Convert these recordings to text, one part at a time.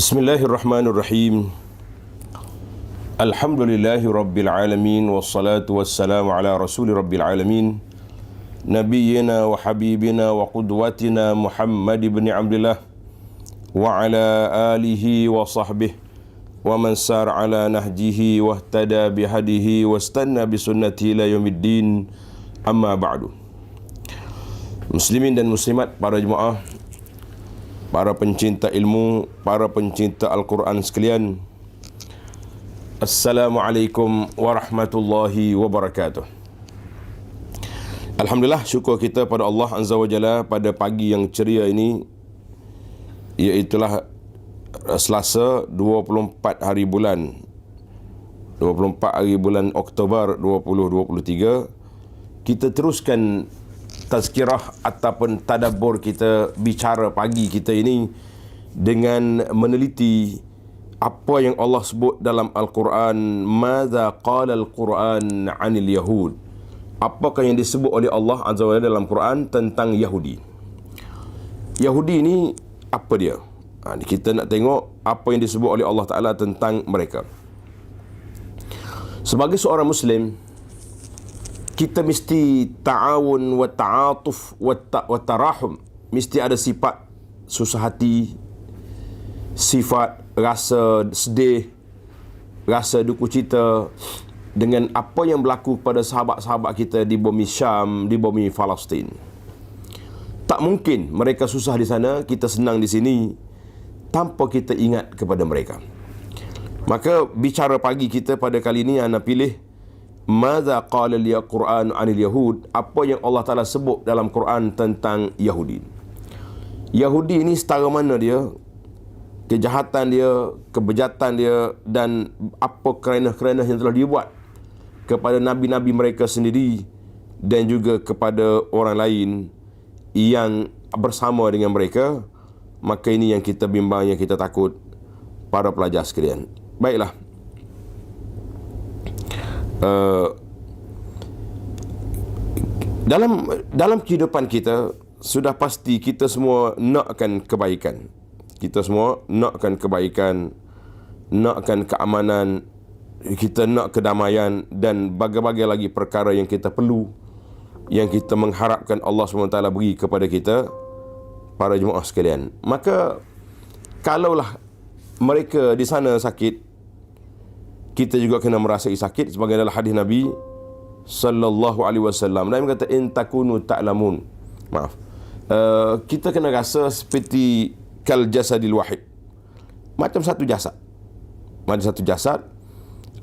Bismillahirrahmanirrahim. Alhamdulillahi rabbil alamin, wassalatu wassalamu ala rasuli rabbil alamin, nabiyyina wa habibina wa qudwatina Muhammad ibn Abdullah wa ala alihi wa sahbihi wa man sar ala nahjihi wa ihtada bihadihi wa istanna bisunnati ila yaumiddin, amma ba'du. Muslimin dan muslimat, para jemaah, para pencinta ilmu, para pencinta Al-Quran sekalian, Assalamualaikum warahmatullahi wabarakatuh. Alhamdulillah, syukur kita pada Allah Azza wa Jalla pada pagi yang ceria ini, iaitulah Selasa 24 hari bulan Oktober 2023. Kita teruskan tazkirah ataupun tadabbur kita, bicara pagi kita ini dengan meneliti apa yang Allah sebut dalam Al-Quran. Madza qala Al-Quran 'anil Yahud? Apakah yang disebut oleh Allah Azza wa Jalla dalam Quran tentang Yahudi? Yahudi ni apa dia? Kita nak tengok apa yang disebut oleh Allah Ta'ala tentang mereka. Sebagai seorang Muslim, kita mesti ta'awun wa ta'atuf wa tarahum. Mesti ada sifat susah hati, sifat rasa sedih, rasa duka cita dengan apa yang berlaku pada sahabat-sahabat kita di bumi Syam, di bumi Palestin. Tak mungkin mereka susah di sana, kita senang di sini, tanpa kita ingat kepada mereka. Maka bicara pagi kita pada kali ini, ana pilih Madza qala al-Quran 'anil Yahud? Apa yang Allah Ta'ala sebut dalam Quran tentang Yahudi? Yahudi ini setara mana dia, kejahatan dia, kebejatan dia, dan apa kerana-kerana yang telah dibuat kepada nabi-nabi mereka sendiri dan juga kepada orang lain yang bersama dengan mereka. Maka ini yang kita bimbang, yang kita takut, para pelajar sekalian. Baiklah, dalam kehidupan kita, sudah pasti kita semua nakkan kebaikan. Kita semua nakkan kebaikan, nakkan keamanan, kita nak kedamaian dan berbagai lagi perkara yang kita perlu, yang kita mengharapkan Allah SWT beri kepada kita, para jemaah sekalian. Maka kalaulah mereka di sana sakit, kita juga kena merasai sakit, sebagai dalam hadis Nabi sallallahu alaihi wasallam. Nabi kata, in takunu ta'lamun. Kita kena rasa seperti kal jasadil wahid, macam satu jasad.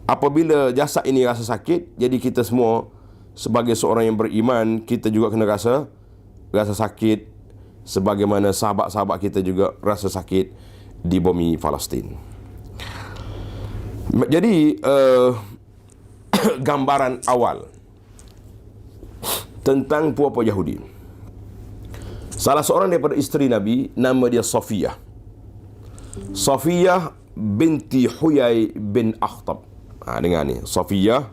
Apabila jasad ini rasa sakit, jadi kita semua sebagai seorang yang beriman, kita juga kena rasa sakit, sebagaimana sahabat-sahabat kita juga rasa sakit di bumi Palestin. Jadi gambaran awal tentang puapa Yahudi. Salah seorang daripada isteri Nabi, nama dia Safiyah binti Huyai bin Akhtab. Dengar ni, Safiyah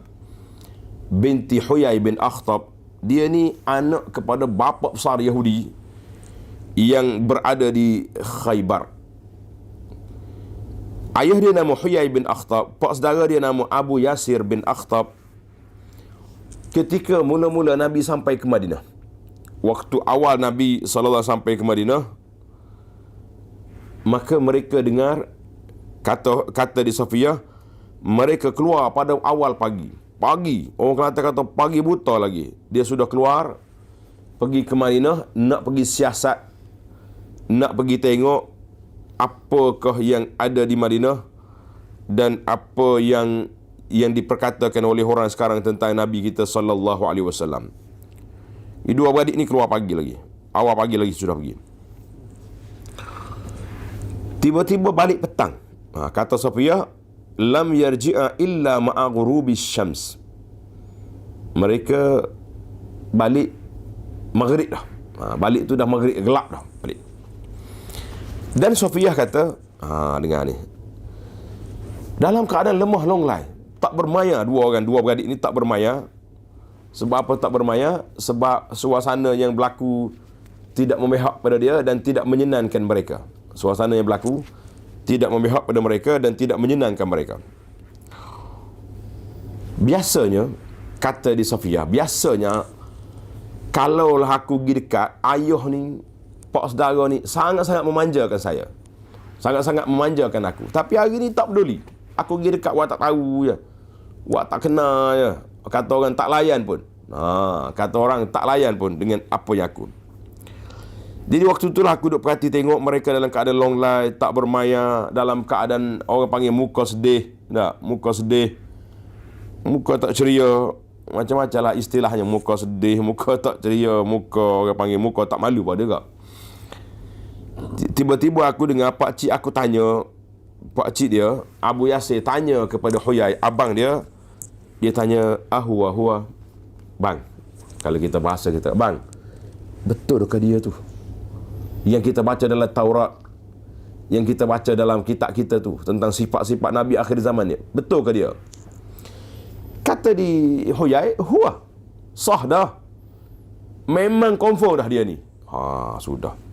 binti Huyai bin Akhtab. Dia ni anak kepada bapa besar Yahudi yang berada di Khaybar. Ayah dia nama Huyai bin Akhtab, pak saudara dia nama Abu Yasir bin Akhtab. Ketika mula-mula Nabi sampai ke Madinah, waktu awal Nabi SAW sampai ke Madinah, maka mereka dengar, kata di Safiyah, mereka keluar pada awal pagi, orang Kelantan kata pagi buta lagi, dia sudah keluar pergi ke Madinah, nak pergi siasat, nak pergi tengok apakah yang ada di Madinah dan apa yang diperkatakan oleh orang sekarang tentang Nabi kita sallallahu alaihi wasallam. Dua beradik ni keluar pagi lagi, awal pagi lagi sudah pergi. Tiba-tiba balik petang. Kata Safiyah, lam yarji'a illa ma'a ghurubis syams. Mereka balik maghrib dah. Balik tu dah maghrib, gelap dah balik. Dan Safiyah kata, dengar ni, dalam keadaan lemah longlai, tak bermaya, dua beradik ni tak bermaya. Sebab apa tak bermaya? Sebab suasana yang berlaku tidak memihak pada dia dan tidak menyenangkan mereka. Suasana yang berlaku tidak memihak pada mereka dan tidak menyenangkan mereka. Biasanya, kata di Safiyah, biasanya kalaulah aku pergi dekat, ayah ni, pak saudara ni sangat-sangat memanjakan saya. Sangat-sangat memanjakan aku. Tapi hari ni tak peduli. Aku pergi dekat, awak tak tahu je. Awak tak kenal je. Kata orang tak layan pun. Kata orang tak layan pun dengan apa yang aku. Jadi waktu itulah aku duduk perhati tengok mereka dalam keadaan long life, tak bermaya, dalam keadaan orang panggil muka sedih. Tak, muka sedih. Muka tak ceria. Macam-macam lah istilahnya. Muka sedih, muka tak ceria, muka orang panggil muka tak malu pada tak. Tiba-tiba aku dengar pakcik aku tanya, pakcik dia, Abu Yasir tanya kepada Huyai, abang dia, dia tanya, ahua, bang, kalau kita bahasa kita, bang, betul ke dia tu? Yang kita baca dalam Taurat, yang kita baca dalam kitab kita tu, tentang sifat-sifat Nabi akhir zaman ni, betul ke dia? Kata di Huyai, huwa, sah dah. Memang confirm dah dia ni. Sudah.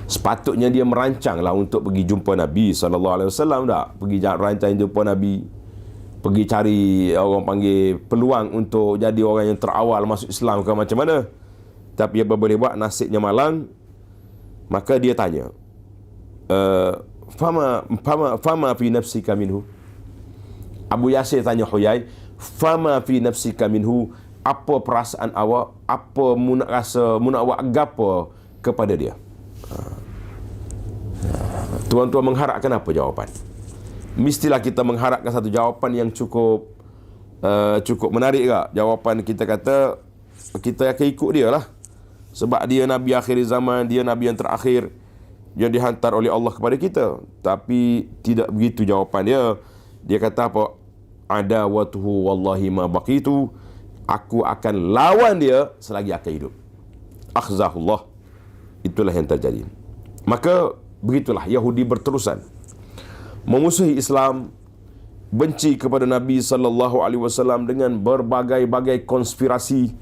Sepatutnya dia merancang lah untuk pergi jumpa Nabi SAW tak? Pergi rancang jumpa Nabi, pergi cari orang panggil peluang untuk jadi orang yang terawal masuk Islam ke macam mana. Tapi apa boleh buat, nasibnya malang. Maka dia tanya, fama fi nafsika minhu. Abu Yasir tanya Huyai, fama fi nafsika minhu, apa perasaan awak, apa mu nak rasa, mu nak awak gapo kepada dia? Tuan-tuan mengharapkan apa jawapan? Mestilah kita mengharapkan satu jawapan yang cukup menarik tak? Jawapan kita kata kita akan ikut dia lah. Sebab dia Nabi akhir zaman, dia Nabi yang terakhir yang dihantar oleh Allah kepada kita. Tapi tidak begitu jawapan dia. Dia kata apa? Adawatuhu wallahi ma baqitu. Aku akan lawan dia selagi akan hidup. Akhzahullah. Itulah yang terjadi. Maka begitulah Yahudi berterusan memusuhi Islam, benci kepada Nabi SAW dengan berbagai-bagai konspirasi,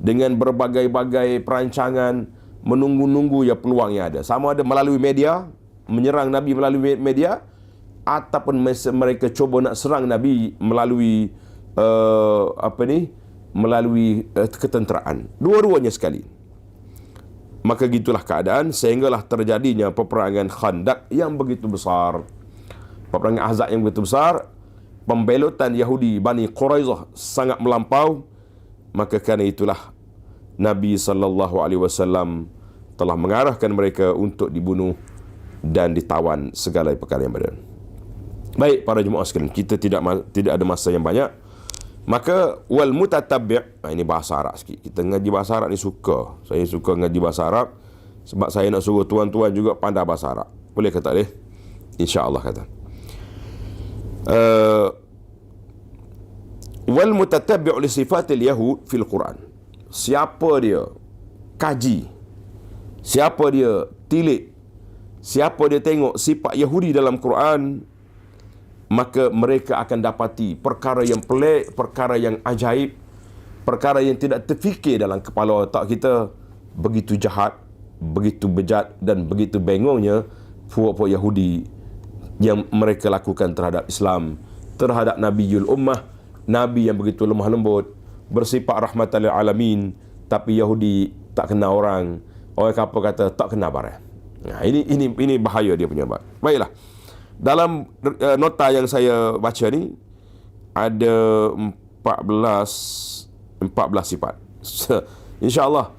dengan berbagai-bagai perancangan, menunggu-nunggu ya peluang yang ada. Sama ada melalui media, menyerang Nabi melalui media, ataupun mereka cuba nak serang Nabi melalui melalui ketenteraan. Dua-duanya sekali. Maka gitulah keadaan sehinggalah terjadinya peperangan Khandaq yang begitu besar. Peperangan Ahzab yang begitu besar, pembelotan Yahudi Bani Quraizah sangat melampau. Maka kerana itulah Nabi SAW telah mengarahkan mereka untuk dibunuh dan ditawan segala perkara yang berada. Baik para jemaah sekalian, kita tidak ada masa yang banyak. Maka wal mutatabi', ini bahasa Arab sikit. Kita ngaji bahasa Arab ni suka. Saya suka ngaji bahasa Arab sebab saya nak suruh tuan-tuan juga pandai bahasa Arab. Boleh ke tak boleh? Insya-Allah kata. Wal mutatabi' li sifatil yahud fil Quran. Siapa dia kaji, siapa dia tilik, siapa dia tengok sifat Yahudi dalam Quran, maka mereka akan dapati perkara yang pelik, perkara yang ajaib, perkara yang tidak terfikir dalam kepala otak kita. Begitu jahat, begitu bejat dan begitu bengongnya puak-puak Yahudi yang mereka lakukan terhadap Islam, terhadap Nabiul Ummah, Nabi yang begitu lemah lembut, bersifat rahmatan lil alamin. Tapi Yahudi tak kenal orang kapal kata tak kenal barang. Ini bahaya dia punya. Baiklah. Dalam nota yang saya baca ni ada 14 sifat. InsyaAllah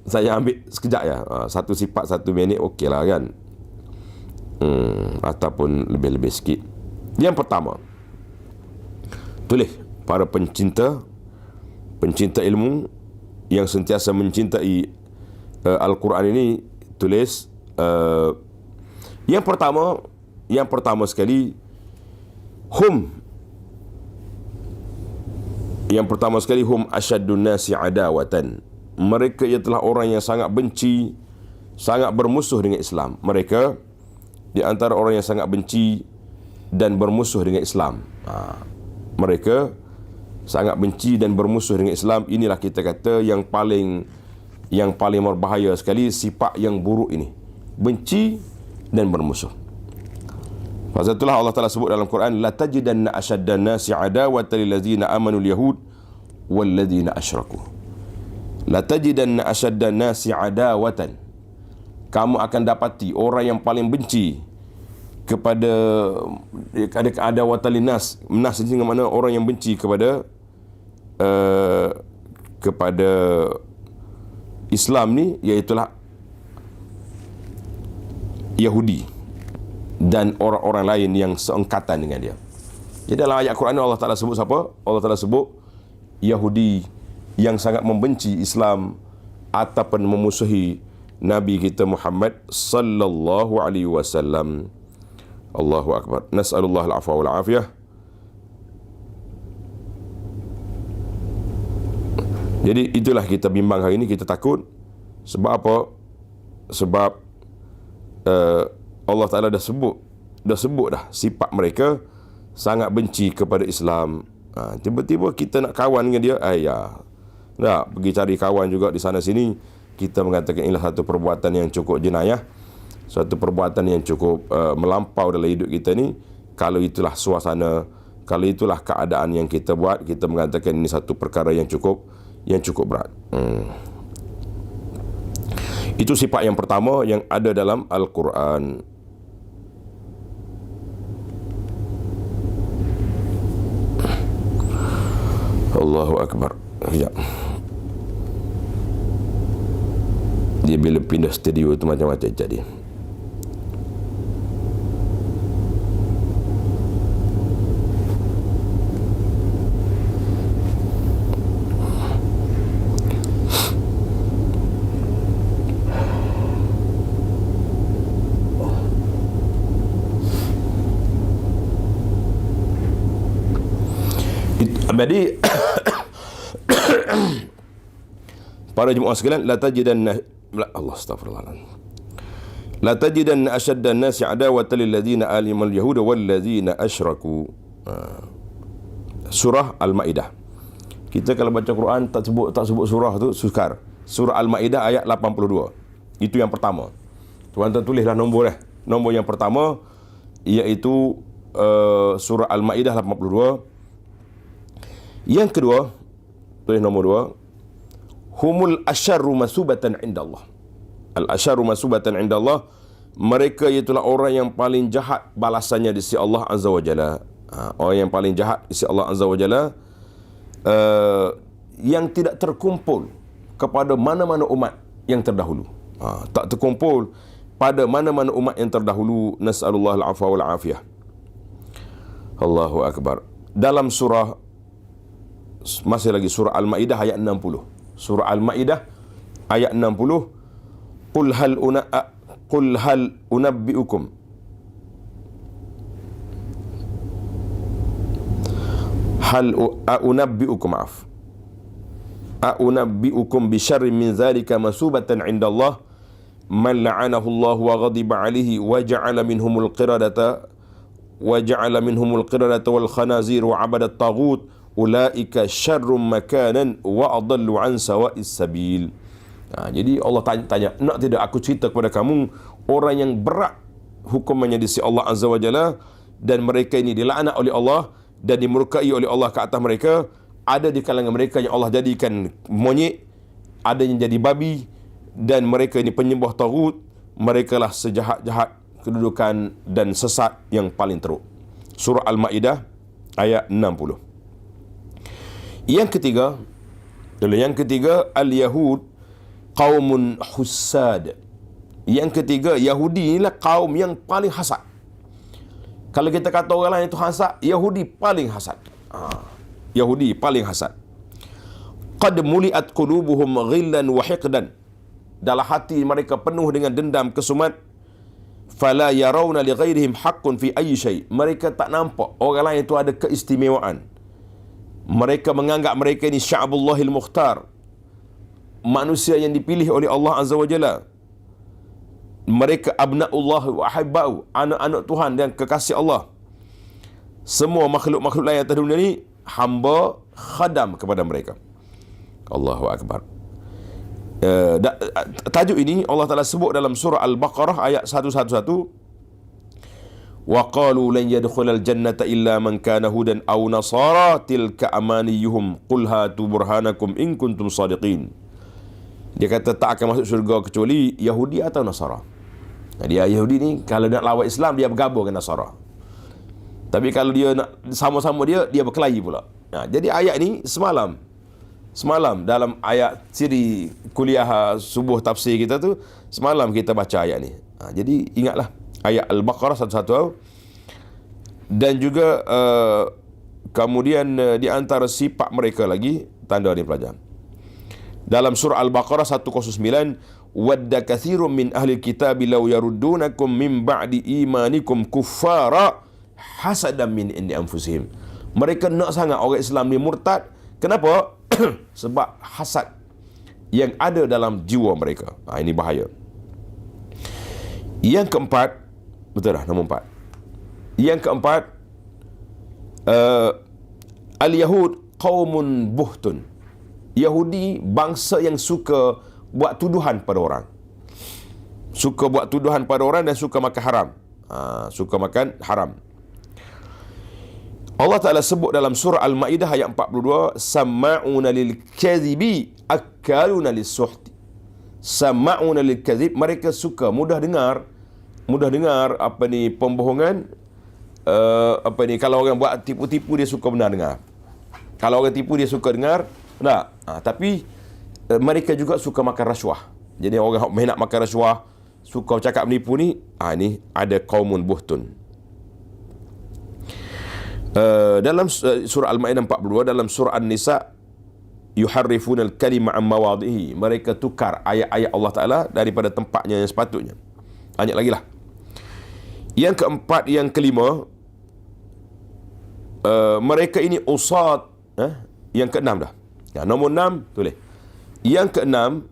saya ambil sekejap ya. Satu sifat 1 minit okey lah kan. Ataupun lebih-lebih sikit. Yang pertama, tulis para pencinta ilmu yang sentiasa mencintai Al-Quran ini, tulis yang pertama sekali hum asyaddun nasi adawatan. Mereka ialah orang yang sangat benci, sangat bermusuh dengan Islam. Mereka di antara orang yang sangat benci dan bermusuh dengan Islam. Mereka sangat benci dan bermusuh dengan Islam. Inilah kita kata yang paling berbahaya sekali, sifat yang buruk ini. Benci dan bermusuh. Pasal itulah Allah Ta'ala sebut dalam Quran, la tajidanna asyaddan nasi adawatan lil ladzina amanu al-yahud wal ladzina asyraku. La tajidanna asyaddan nasi adawatan. Kamu akan dapati orang yang paling benci kepada adawatan linas. Nas ini mana orang yang benci kepada Islam ni, iaitulah Yahudi dan orang-orang lain yang seangkatan dengan dia. Jadi dalam ayat Quran Allah Ta'ala sebut siapa? Allah Ta'ala sebut Yahudi yang sangat membenci Islam ataupun memusuhi Nabi kita Muhammad sallallahu alaihi wasallam. Allahu akbar. Nas'alullah al-afwa wal afiyah. Jadi itulah kita bimbang hari ini, kita takut. Sebab apa? Sebab Allah Ta'ala dah sebut dah sifat mereka sangat benci kepada Islam. Tiba-tiba kita nak kawan dengan dia, nak pergi cari kawan juga di sana sini. Kita mengatakan inilah satu perbuatan yang cukup jenayah, satu perbuatan yang cukup melampau dalam hidup kita ni. Kalau itulah suasana, kalau itulah keadaan yang kita buat, kita mengatakan ini satu perkara yang cukup berat. Itu sifat yang pertama yang ada dalam Al-Quran. Allahu Akbar. Ya. Dia bila pindah studio tu macam-macam jadi. Jadi para jemaah sekalian, la tajidanna Allah astaghfirullah. La tajidanna ashaddan nasi adawatan lil ladzina alimal yahuda wal ladzina asyraku. Surah Al-Maidah. Kita kalau baca Quran tak sebut surah tu sukar. Surah Al-Maidah ayat 82. Itu yang pertama. Tuan-tuan tulislah nombor Nombor yang pertama iaitu surah Al-Maidah 82. Yang kedua, tulis nombor 2, humul asyarru masubatan indallah. Al-asyarru masubatan indallah, mereka itulah orang yang paling jahat balasannya di sisi Allah Azza wa Jalla. Orang yang paling jahat di sisi Allah Azza wa Jalla, yang tidak terkumpul kepada mana-mana umat yang terdahulu. Tak terkumpul pada mana-mana umat yang terdahulu. Nas'alullah al-afwa wal afiyah. Allahu Akbar. Dalam surah, masih lagi surah Al-Maidah ayat 60. Surah Al-Maidah ayat 60. Qul hal unabbiukum A'unabbiukum bi syarrin min dzalika masubatan 'indallah man la'anahu Allah wa ghadiba 'alaihi wa ja'ala minhumul qiradata wal khanazir wa 'abada at-taghut ulaika syarrum makanan wa adallu an sawa'is sabil. Jadi Allah tanya, nak tidak aku cerita kepada kamu orang yang berat hukumannya di sisi Allah Azza wa Jalla, dan mereka ini dilaknat oleh Allah dan dimurkai oleh Allah ke atas mereka. Ada di kalangan mereka yang Allah jadikan monyet, ada yang jadi babi, dan mereka ini penyembah taghut. Mereka lah sejahat-jahat kedudukan dan sesat yang paling teruk. Surah Al-Maidah ayat 60. Yang ketiga, al-Yahud qaumun hussad. Yang ketiga, Yahudi inilah kaum yang paling hasad. Kalau kita kata orang lain itu hasad, Yahudi paling hasad. Yahudi paling hasad. Qad muliat qulubuhum ghillan wa hiqdan. Dalam hati mereka penuh dengan dendam, kesumat. Fala yarawna li ghairihim haqqun fi ayyi syai. Mereka tak nampak orang lain itu ada keistimewaan. Mereka menganggap mereka ini sya'bullahil mukhtar, manusia yang dipilih oleh Allah Azza wa Jalla. Mereka abna'ullah wa ahibba'u, anak-anak Tuhan dan kekasih Allah. Semua makhluk-makhluk lain atas dunia ni hamba khadam kepada mereka. Allahu Akbar. Tajuk ini Allah Ta'ala sebut dalam surah Al-Baqarah ayat 111. wa qalu lan yadkhulal jannata illa man kana hudan aw nasara tilka amaniyuhum qul hatu burhanakum in kuntum sadiqin. Dia kata tak akan masuk syurga kecuali Yahudi atau Nasara. Dia Yahudi ni kalau nak lawan Islam dia bergabung dengan Nasara. Tapi kalau dia nak sama-sama dia berkelahi pula. Jadi ayat ni semalam dalam ayat siri kuliah subuh tafsir kita tu, semalam kita baca ayat ni. Jadi ingatlah ayat Al-Baqarah 110. Dan juga kemudian di antara sifat mereka lagi, tanda ni pelajar. Dalam surah Al-Baqarah 109, wadda kathirun min ahli kitab law yaruddunakum min ba'di imanikum kuffara hasadan min indi anfusihim. Mereka nak sangat orang Islam ni murtad. Kenapa? Sebab hasad yang ada dalam jiwa mereka. Ini bahaya. Yang keempat, betul dah, nombor 4. Yang keempat, al-Yahud qaumun buhtun. Yahudi bangsa yang suka buat tuduhan pada orang. Suka buat tuduhan pada orang dan suka makan haram. Suka makan haram. Allah Ta'ala sebut dalam surah Al-Ma'idah ayat 42, Samma'una lil-kadhibi akaluna lis-suhti. Samma'una lil-kadhib, mereka suka mudah dengar pembohongan. Kalau orang buat tipu-tipu dia suka benar dengar. Kalau orang tipu dia suka dengar. Tapi mereka juga suka makan rasuah. Jadi orang yang nak makan rasuah, suka cakap menipu ni, ni ada qaumun buhtun. Dalam surah Al-Ma'idah 42, dalam surah An-Nisa, yuharrifuna al-kalima an mawadhihi, mereka tukar ayat-ayat Allah Ta'ala daripada tempatnya yang sepatutnya. Banyak lagi lah. Yang keempat, yang kelima, mereka ini usad. Yang keenam dah. Nombor 6 tulis. Yang keenam,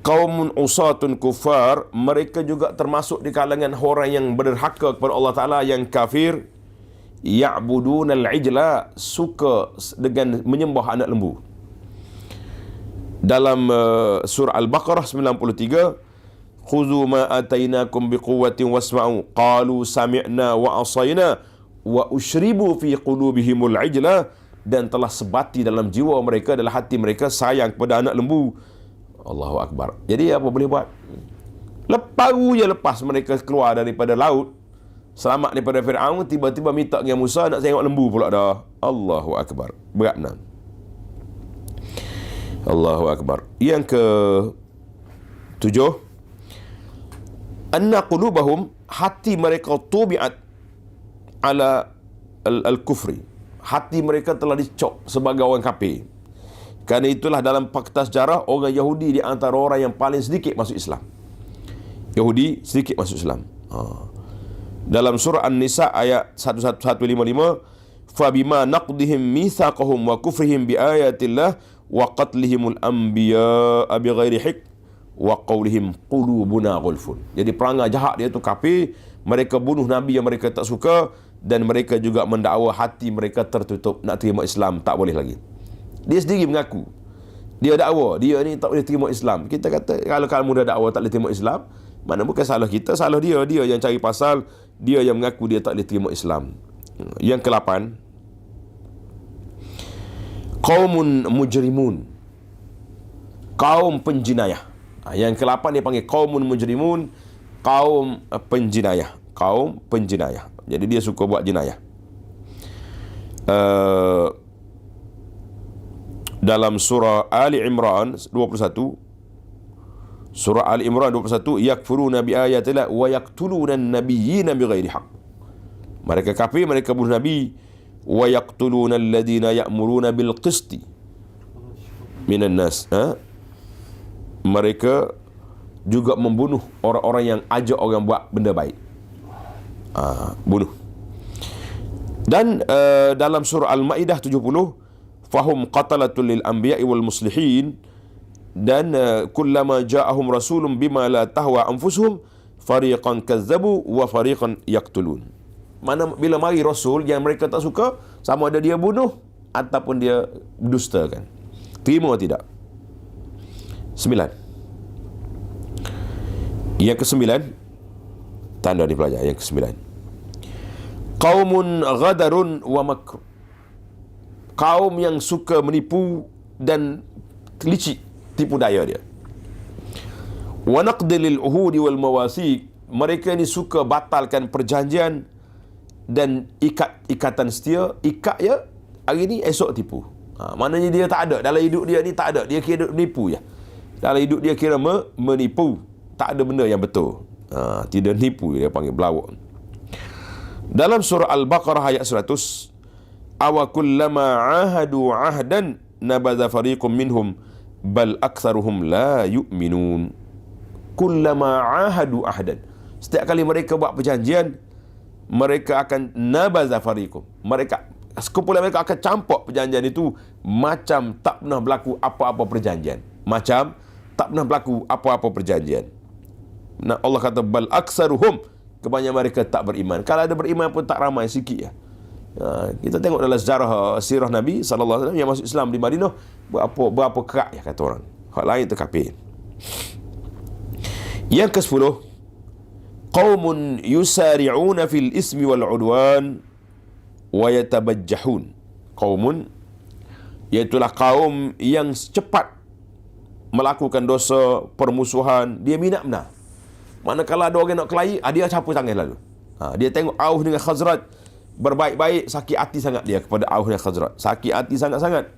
qaumun usatun kufar, mereka juga termasuk di kalangan orang yang berderhaka kepada Allah Ta'ala, yang kafir. Ya'budun al-ijla, suka dengan menyembah anak lembu. Dalam surah Al-Baqarah 93, khudhu ma atainakum biquwwatin wasma'u qalu sami'na wa asayna wa ushribu fi qulubihimul ijla, dan telah sebati dalam jiwa mereka, dalam hati mereka sayang kepada anak lembu. Allahu Akbar. Jadi apa boleh buat? Lepas mereka keluar daripada laut, selamat daripada Fir'aun, tiba-tiba minta dengan Musa nak tengok lembu pula dah. Allahu Akbar. Berat benar. Allahu Akbar. Yang ke 7, anna qulubahum, hati mereka tubi'at ala al-kufri. Hati mereka telah dicop sebagai orang kafir. Kerana itulah dalam fakta sejarah, orang Yahudi di antara orang yang paling sedikit masuk Islam. Yahudi sedikit masuk Islam. Dalam surah An-Nisa ayat 155, fabima naqdihim mitsaqahum wa kufrihim biayatillah wa qatlihimul anbiya'a bighairi haqq wa qawlihim qulubuna ghulfun. Jadi perangai jahat dia tu kafir, mereka bunuh nabi yang mereka tak suka, dan mereka juga mendakwa hati mereka tertutup, nak terima Islam tak boleh lagi. Dia sendiri mengaku, dia dakwa dia ni tak boleh terima Islam. Kita kata kalau kamu dah dakwa tak boleh terima Islam, mana bukan salah kita, salah dia yang cari pasal, dia yang mengaku dia tak boleh terima Islam. Yang ke-8, qaumun mujrimun, kaum penjinayah. Yang ke-8 dia panggil qaumun mujrimun, kaum penjinayah, kaum penjinayah. Jadi dia suka buat jenayah. Dalam surah Ali Imran 21, surah Ali Imran 21, yakfuruna bi ayatillah wa yaqtuluna an-nabiyyina bighairi haqq. Mereka kafir, mereka bunuh nabi. Wa yaqtuluna alladhina ya'muruna bil qisti minan nas. Mereka juga membunuh orang-orang yang ajak orang buat benda baik. Bunuh. Dan dalam surah Al-Ma'idah 70, fahum qatalatul lil anbiya'i wal muslihin, dan kullama ja'ahum rasulun bima la tahwa anfusuhum fariqan kazzabu wa fariqan yaqtulun. Mana bila mari rasul yang mereka tak suka, sama ada dia bunuh ataupun dia dustakan. Terima atau tidak? 9. Yang ke-9, tanda dipelajari yang ke-9. Qaumun ghadarun wa makr. Kaum yang suka menipu dan licik tipu daya dia. Wa naqdil uhudi wal mawasiq. Mereka ni suka batalkan perjanjian dan ikatan setia. Ikat ya, hari ni esok tipu. Maknanya dia tak ada dalam hidup dia ni, tak ada, dia kira menipu je. Dalam hidup dia kira menipu, tak ada benda yang betul. Tidak nipu, dia panggil belawak. Dalam surah Al-Baqarah ayat 100, awa kullama ahadu ahdan nabadha fariqum minhum bal aktsaruhum la yu'minun. Kullama ahadu ahdan, setiap kali mereka buat perjanjian, mereka akan nabadha fariqum, mereka sekumpulan mereka akan campak perjanjian itu macam tak pernah berlaku apa-apa perjanjian. Macam tak pernah berlaku apa-apa perjanjian. Nah, Allah kata bal aktsaruhum, kebanyakan mereka tak beriman. Kalau ada beriman pun tak ramai, sikit ya. Kita tengok dalam sejarah sirah Nabi SAW yang masuk Islam di Madinah, berapa kerak ya kata orang. Hak lain tu kafir. Yang ke-10, qaumun yusari'una fil ismi wal udwan wa yatabajjahun. Qaumun, iaitulah kaum yang cepat melakukan dosa, permusuhan, dia minat benar. Manakala ada orang nak kelahi, dia campur tangan lalu. Dia tengok Aus dengan Khazraj berbaik-baik, sakit hati sangat dia kepada Aus dan Khazraj. Sakit hati sangat-sangat.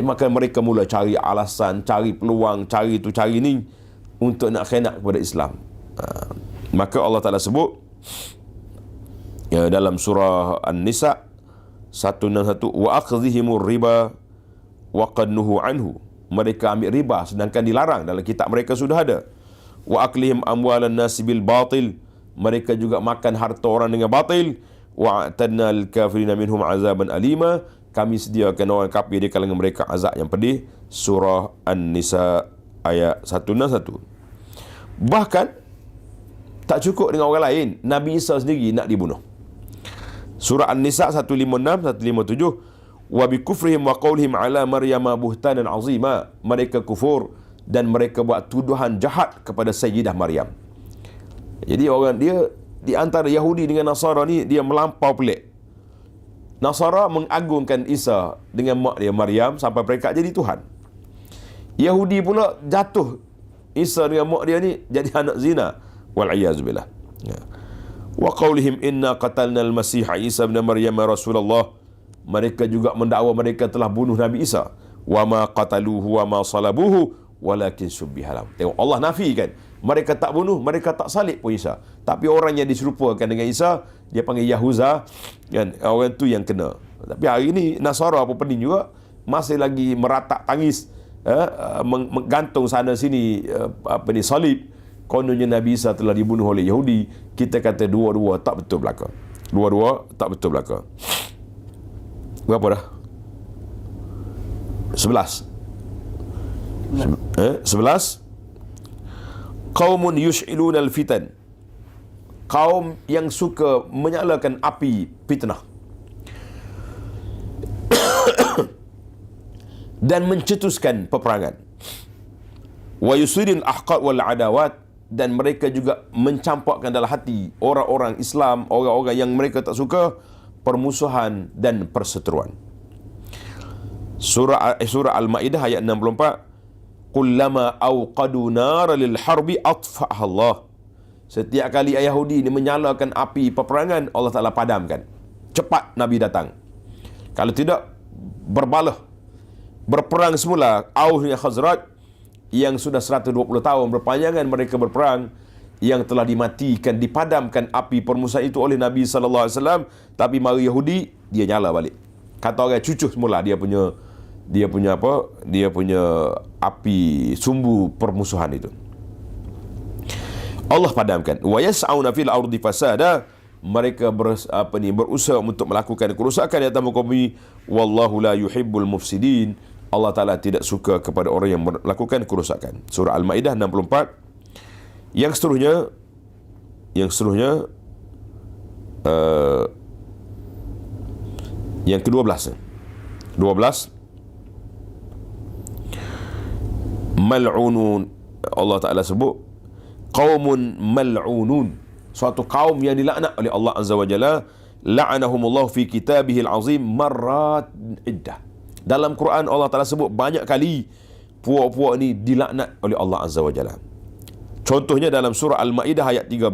Maka mereka mula cari alasan, cari peluang, cari tu cari ni untuk nak khianat kepada Islam. Maka Allah Ta'ala sebut dalam surah An-Nisa 161, wa akhdhihimur riba wa qad nuhu anhu. Mereka ambil riba sedangkan dilarang, dalam kitab mereka sudah ada. Wa aklihim amwalan nasi bil batil, mereka juga makan harta orang dengan batil. Wa atadna lil kafirina minhum azaban alima, kami sediakan orang kafir di kalangan mereka azab yang pedih. Surah An-Nisa ayat 161. Bahkan tak cukup dengan orang lain, Nabi Isa sendiri nak dibunuh. Surah An-Nisa 156 157, wa bi kufrihim wa qawlihim ala maryama buhtanan azima, mereka kufur dan mereka buat tuduhan jahat kepada Sayyidah Maryam. Jadi orang dia di antara Yahudi dengan Nasara ni, dia melampau pelik. Nasara mengagungkan Isa dengan mak dia Maryam sampai mereka jadi Tuhan. Yahudi pula jatuh Isa dengan mak dia ni jadi anak zina, wal iyazubillah. Wa qaulihim inna qatalna al-masih Isa ibn Maryam Rasulullah, mereka juga mendakwa mereka telah bunuh Nabi Isa. Wa ma qataluhu wa ma salabuhu walakin syubbiha lahum. Tengok Allah nafikan, mereka tak bunuh, mereka tak salib pun Isa, tapi orang yang diserupakan dengan Isa dia panggil Yahuza, kan, orang tu yang kena. Tapi hari ni Nasara apa pening juga masih lagi meratak tangis, menggantung sana sini salib. Kononnya Nabi Isa telah dibunuh oleh Yahudi. Kita kata dua-dua tak betul belaka. Dua-dua tak betul belaka. Berapa dah? 11. 11. Qaumun yush'iluna al-fitan, kaum yang suka menyalakan api fitnah dan mencetuskan peperangan. Wa yusirin ahqad wal adawat, dan mereka juga mencampakkan dalam hati orang-orang Islam, orang-orang yang mereka tak suka, permusuhan dan perseteruan. Surah Al-Maidah ayat 64, kullama awqadu nara lil harbi atfa'aha Allah. Setiap kali Yahudi ini menyalakan api peperangan, Allah Ta'ala padamkan. Cepat Nabi datang. Kalau tidak, berbalah. Berperang semula Aus dan Khazraj yang sudah 120 tahun berpanjangan mereka berperang, yang telah dimatikan, dipadamkan api permusuhan itu oleh Nabi SAW. Tapi mari Yahudi, dia nyala balik. Kata orang, cucuh semula dia punya api sumbu permusuhan itu. Allah padamkan. Wa yas'auna fil ardi fasada, mereka berusaha untuk melakukan kerusakan di atas muka bumi. Wallahu la yuhibbul mufsidin, Allah Ta'ala tidak suka kepada orang yang melakukan kerusakan. Surah Al-Maidah 64. Yang seterusnya yang ke-12. 12, mal'unun, Allah Ta'ala sebut qaumun mal'unun, suatu kaum yang dilaknat oleh Allah Azza wa Jalla. La'anahumullah fi kitabihil azim marrat iddah. Dalam Quran Allah Ta'ala sebut banyak kali puak-puak ni dilaknat oleh Allah Azza wa Jalla. Contohnya dalam surah Al-Ma'idah ayat 13.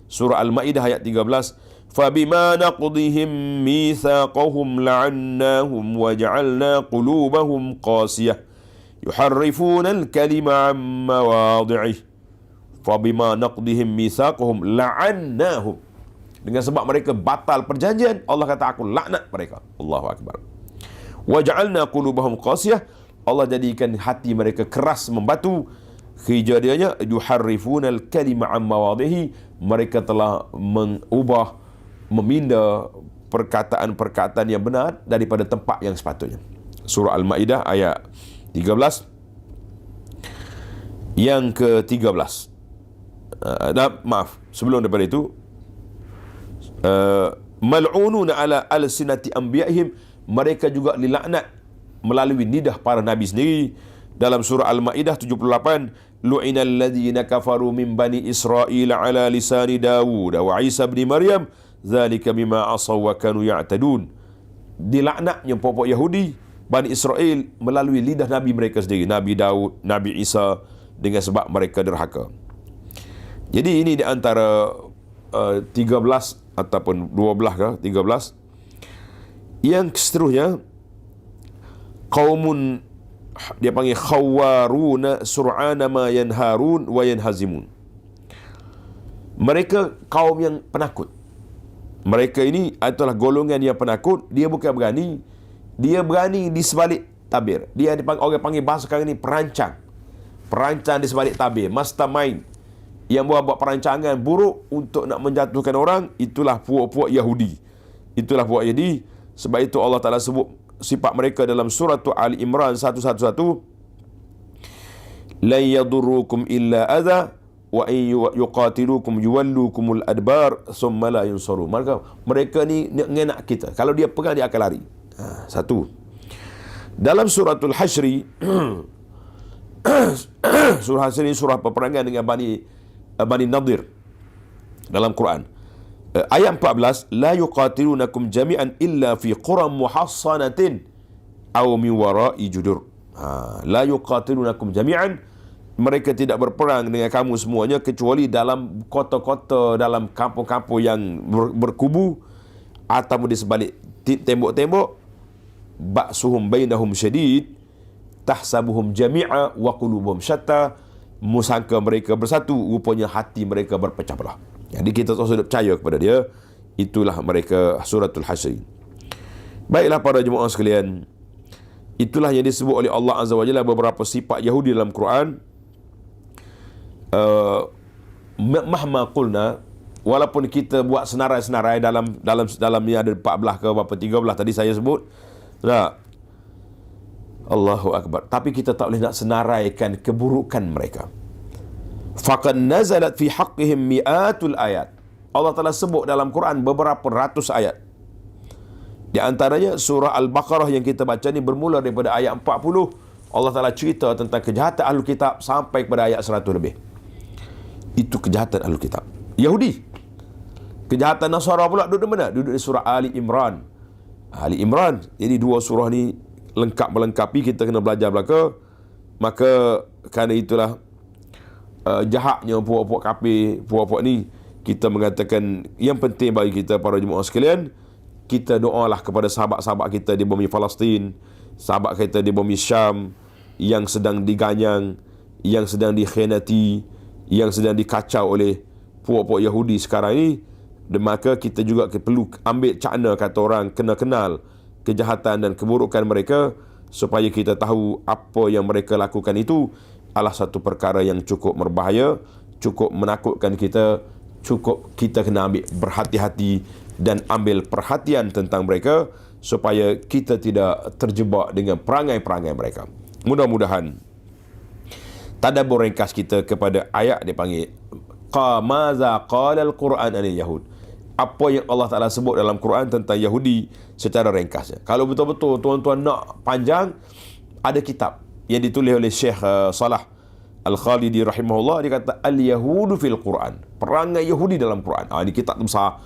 Surah Al-Ma'idah ayat 13. فَبِمَا نَقْضِهِمْ مِيثَاقَهُمْ لَعَنَّاهُمْ وَجَعَلْنَا قُلُوبَهُمْ قَاسِيَةً يُحَرِّفُونَ الْكَلِمَ عَنْ مَوَاضِعِهِ فَبِمَا نَقْضِهِمْ مِيثَاقَهُمْ لَعَنَّاهُمْ. Dengan sebab mereka batal perjanjian, Allah kata aku laknat mereka. Allahu Akbar. وَجَعَلْنَا قُلُوبَهُمْ قَاسِيَةً. Allah jadikan hati mereka keras membatu. Kejadiannya yuharrifuna al-kalima an mawadhihi, mereka telah mengubah, meminda perkataan-perkataan yang benar daripada tempat yang sepatutnya. Surah Al-Ma'idah ayat 13. Yang ke-13. Maaf, sebelum daripada itu, mal'ununa ala al-sinati anbiya'ihim, mereka juga dilaknat melalui lidah para nabi sendiri. Dalam surah Al-Ma'idah 78, lu'inal ladzina kafaru min bani Israil ala lisani Dawud wa Isa bin Maryam dzalika bima asaw wa kanu ya'tadun. Dilaknatnya pokok Yahudi Bani Israel melalui lidah nabi mereka sendiri, Nabi Daud, Nabi Isa, dengan sebab mereka derhaka. Jadi ini di antara 13 ataupun 12 ke 13. Yang seterusnya, qaumun, dia panggil khawaruna sur'ana ma yanharun wa yanhazimun. Mereka kaum yang penakut. Mereka ini adalah golongan yang penakut. Dia bukan berani, dia berani di sebalik tabir. Dia dipanggil, orang panggil bahasa sekarang ini perancang. Perancang di sebalik tabir, mastermind, yang buat perancangan buruk untuk nak menjatuhkan orang. Itulah puak-puak Yahudi. Itulah puak Yahudi. Sebab itu Allah Ta'ala sebut sifat mereka dalam surah Ali Imran 111. La yadurrukum illa adha wa in yuqatilukum yuwallukumul adbar thumma la yunsaru. Mereka ni ngenak kita. Kalau dia pegang, dia akan lari. Satu. Dalam suratul Hasyri surah Hasyri, surah peperangan dengan Bani Nadir dalam Quran. Ayat 14, la yuqatilunakum jami'an illa fi quram muhassanatin aw min wara'i judur. La yuqatilunakum jami'an, mereka tidak berperang dengan kamu semuanya kecuali dalam kota-kota, dalam kampung-kampung yang berkubu atau di sebalik tembok-tembok. Ba'suhum bainahum syadid tahsabuhum jami'a wa qulubuhum syatta. Musangka mereka bersatu, rupanya hati mereka berpecah belah. Jadi kita terus percaya kepada dia. Itulah mereka, suratul Hasyr. Baiklah para jemaah sekalian, itulah yang disebut oleh Allah Azza wa Jalla beberapa sifat Yahudi dalam Quran. Mahma qulna, walaupun kita buat senarai-senarai dalam ni ada 14 ke berapa 13 tadi saya sebut. Nah, Allahu Akbar. Tapi kita tak boleh nak senaraikan keburukan mereka. Faqad nazalat fi haqqihim mi'atul ayat. Allah Ta'ala sebut dalam Quran beberapa ratus ayat. Di antaranya surah Al-Baqarah yang kita baca ni bermula daripada ayat 40. Allah Ta'ala cerita tentang kejahatan Ahlul Kitab sampai kepada ayat 100 lebih. Itu kejahatan Ahlul Kitab Yahudi. Kejahatan Nasara pula duduk mana? Duduk di surah Ali Imran. Ali Imran. Jadi dua surah ni lengkap melengkapi, kita kena belajar belaka. Maka kerana itulah jahatnya puak-puak kafir, puak-puak ni, kita mengatakan yang penting bagi kita para jemaah sekalian, kita doalah kepada sahabat-sahabat kita di bumi Palestin, sahabat kita di bumi Syam yang sedang diganyang, yang sedang dikhianati, yang sedang dikacau oleh puak-puak Yahudi sekarang ini. Dan maka kita juga perlu ambil cakna, kata orang, kena kenal kejahatan dan keburukan mereka, supaya kita tahu apa yang mereka lakukan itu adalah satu perkara yang cukup berbahaya, cukup menakutkan kita, cukup kita kena ambil berhati-hati dan ambil perhatian tentang mereka, supaya kita tidak terjebak dengan perangai-perangai mereka. Mudah-mudahan tadabbur ringkas kita kepada ayat dia panggil maza qala al-Quran anil yahud. Apa yang Allah Ta'ala sebut dalam Quran tentang Yahudi secara ringkasnya. Kalau betul-betul tuan-tuan nak panjang, ada kitab yang ditulis oleh Syekh Salah Al-Khalidi rahimahullah. Dia kata Al-Yahudu fil Quran. perangai Yahudi dalam Quran. Ini kitab besar.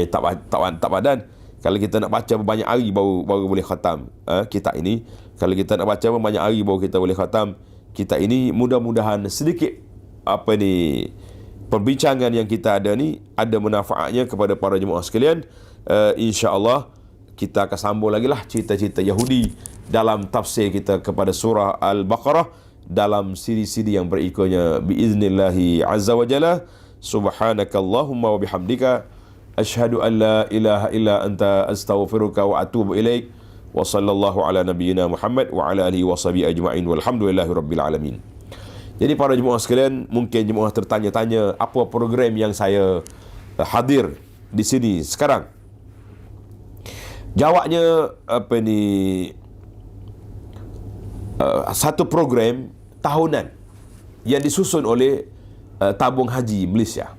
Tak padan. Kalau kita nak baca berbanyak hari baru boleh khatam kitab ini. Kalau kita nak baca berbanyak hari baru kita boleh khatam kitab ini. Mudah-mudahan sedikit perbincangan yang kita ada ni ada manfaatnya kepada para jemaah sekalian. InsyaAllah kita akan sambung lagi lah cerita-cerita Yahudi dalam tafsir kita kepada surah Al-Baqarah dalam siri-siri yang berikutnya biiznillahi azza wa jalla. Subhanakallahumma wa bihamdika asyhadu an la ilaha illa anta astaghfiruka wa atubu ilaik. Wa sallallahu ala nabiyyina Muhammad wa ala alihi wa sahbihi ajma'in walhamdulillahi rabbil alamin. Jadi para jemaah sekalian, mungkin jemaah tertanya-tanya apa program yang saya hadir di sini sekarang. Jawabnya satu program tahunan yang disusun oleh tabung haji Malaysia.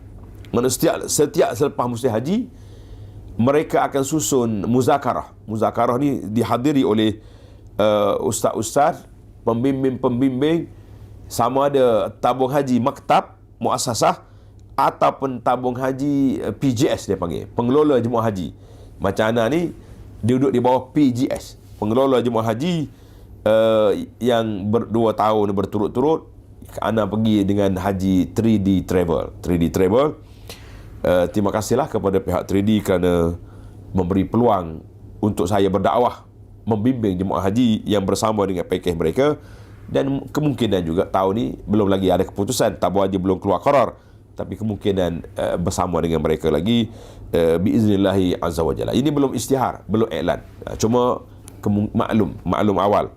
Mana setiap selepas musim haji mereka akan susun muzakarah. Muzakarah ni dihadiri oleh ustaz-ustaz, pembimbing-pembimbing, sama ada tabung haji maktab, muassasah ataupun tabung haji PJS dia panggil, pengelola jemaah haji. Macam Ana ni duduk di bawah PJS, pengelola jemaah haji yang 2 tahun berturut-turut. Ana pergi dengan haji 3D Travel. Terima kasihlah kepada pihak 3D kerana memberi peluang untuk saya berdakwah, membimbing jemaah haji yang bersama dengan pakej mereka. Dan kemungkinan juga tahun ni belum lagi ada keputusan, tabung haji belum keluar qarar, tapi kemungkinan bersama dengan mereka lagi biiznillahi azza wa jalla. Ini belum isytihar, belum iklan, cuma maklum awal.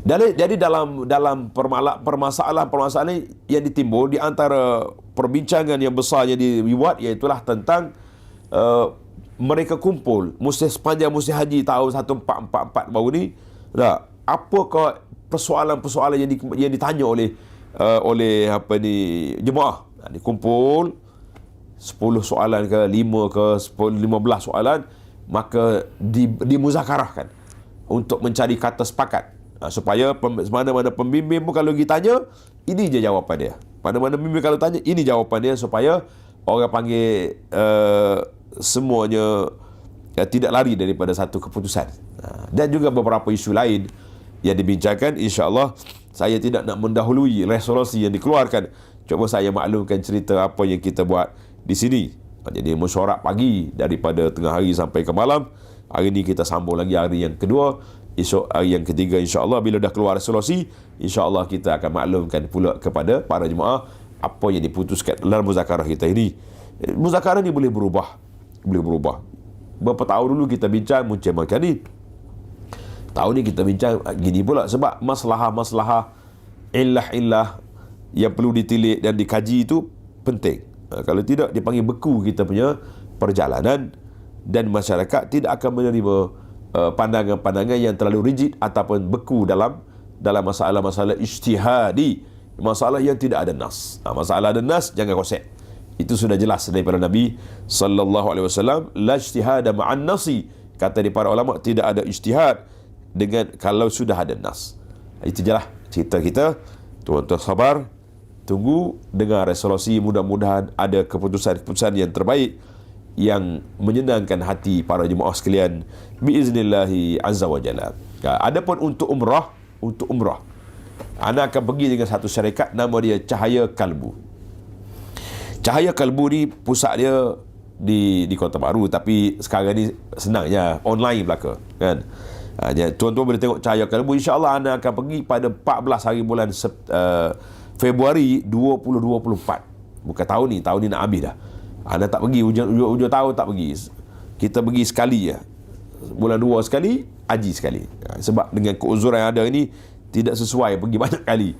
Jadi dalam permasalahan yang ditimbul di antara perbincangan yang besar yang dibuat, iaitulah tentang mereka kumpul sepanjang musim haji tahun 1444 baru ni. Apakah persoalan-persoalan yang ditanya oleh jemaah? Dikumpul 10 soalan ke 5 ke 15 soalan, maka dimuzakarahkan untuk mencari kata sepakat. Supaya mana-mana pembimbing pun kalau ditanya, ini je jawapan dia. Mana-mana pembimbing kalau tanya, ini jawapan dia, supaya orang panggil semuanya tidak lari daripada satu keputusan. Dan juga beberapa isu lain yang dibincangkan. InsyaAllah saya tidak nak mendahului resolusi yang dikeluarkan, cuma saya maklumkan cerita apa yang kita buat di sini. Jadi mesyuarat pagi daripada tengah hari sampai ke malam. Hari ini kita sambung lagi hari yang kedua. Esok hari yang ketiga, insyaAllah bila dah keluar resolusi, insyaAllah kita akan maklumkan pula kepada para jemaah apa yang diputuskan dalam muzakarah kita ini. Muzakarah ni boleh berubah. Berapa tahun dulu kita bincang macam ni, tahun ni kita bincang gini pula. Sebab masalah-masalah, illah-illah yang perlu ditilik dan dikaji itu penting. Kalau tidak, dipanggil beku kita punya perjalanan, dan masyarakat tidak akan menerima pandangan-pandangan yang terlalu rigid ataupun beku dalam masalah-masalah ijtihadi, masalah yang tidak ada nas. Masalah ada nas, jangan kosek. Itu sudah jelas daripada Nabi sallallahu alaihi wasallam, la ijtihada ma'an nasi. Kata di para ulama, tidak ada ijtihad dengan kalau sudah ada nas. Itu jelah cerita kita. Tuan-tuan sabar, tunggu dengar resolusi. Mudah-mudahan ada keputusan-keputusan yang terbaik yang menyenangkan hati para jemaah sekalian biiznillahi azza wa jalla. Adapun untuk umrah, ana akan pergi dengan satu syarikat, nama dia Cahaya Kalbu. Cahaya Kalbu ni pusat dia di Kota Baru, tapi sekarang ni senangnya online belaka kan. Tuan-tuan boleh tengok Cahaya Kalbu. InsyaAllah anda akan pergi pada 14 hari bulan Februari 2024. Bukan tahun ni nak habis dah. Anda tak pergi hujung tahun, tak pergi. Kita pergi sekali ya. Bulan 2 sekali, haji sekali. Sebab dengan keuzuran yang ada ini, tidak sesuai pergi banyak kali.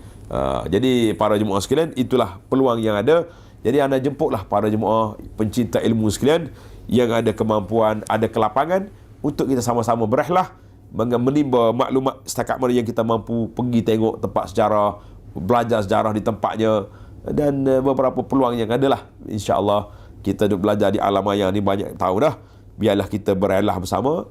Jadi para jemaah sekalian, itulah peluang yang ada. Jadi anda jemputlah para jemaah pencinta ilmu sekalian yang ada kemampuan, ada kelapangan, untuk kita sama-sama berihlah menimba maklumat setakat mana yang kita mampu, pergi tengok tempat sejarah, belajar sejarah di tempatnya, dan beberapa peluang yang ada lah. InsyaAllah kita duk belajar di alam maya ni banyak tahun dah. Biarlah kita berihlah bersama.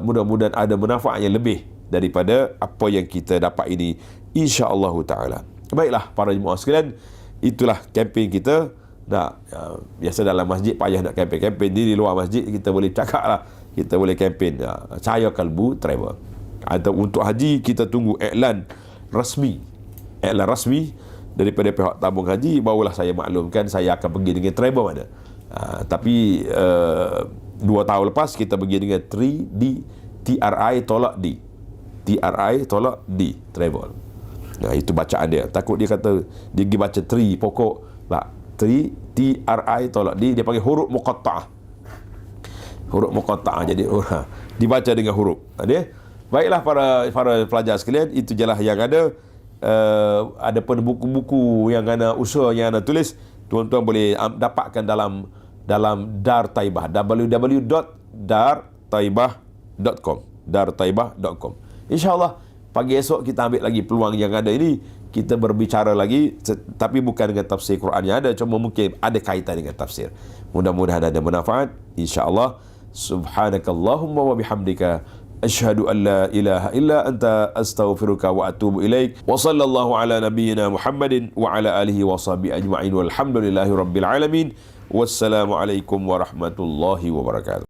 Mudah-mudahan ada manfaat yang lebih daripada apa yang kita dapat ini, insya-Allah taala. Baiklah para jemaah sekalian, itulah kempen kita. Biasa dalam masjid payah nak kempen di luar masjid kita boleh cakap lah, kita boleh kempen Cahaya Kalbu Travel. Atau untuk haji kita tunggu iklan rasmi daripada pihak tabung haji, barulah saya maklumkan saya akan pergi dengan travel mana. Tapi 2 tahun lepas kita pergi dengan TRI tolak D travel. Itu bacaan dia. Takut dia kata dia pergi baca tri pokok lah, TRI tolak D, dia panggil huruf muqatta'ah. Jadi dibaca dengan huruf dia. Baiklah para pelajar sekalian, itu jelah yang ada. Ada pun buku-buku yang anda usaha, yang anda tulis, tuan-tuan boleh dapatkan dalam Dar Taibah, www.dartaibah.com. InsyaAllah pagi esok kita ambil lagi peluang yang ada ini, kita berbicara lagi, tapi bukan dengan tafsir Quran yang ada, cuma mungkin ada kaitan dengan tafsir. Mudah-mudahan ada manfaat, insyaAllah. Subhanakallahumma wa bihamdika, asyhadu an la ilaha illa anta, astaghfiruka wa atubu ilaik. Wa sallallahu ala nabiyyina Muhammadin wa ala alihi wa sahbihi ajma'in, walhamdulillahi rabbil alamin. Wassalamualaikum warahmatullahi wabarakatuh.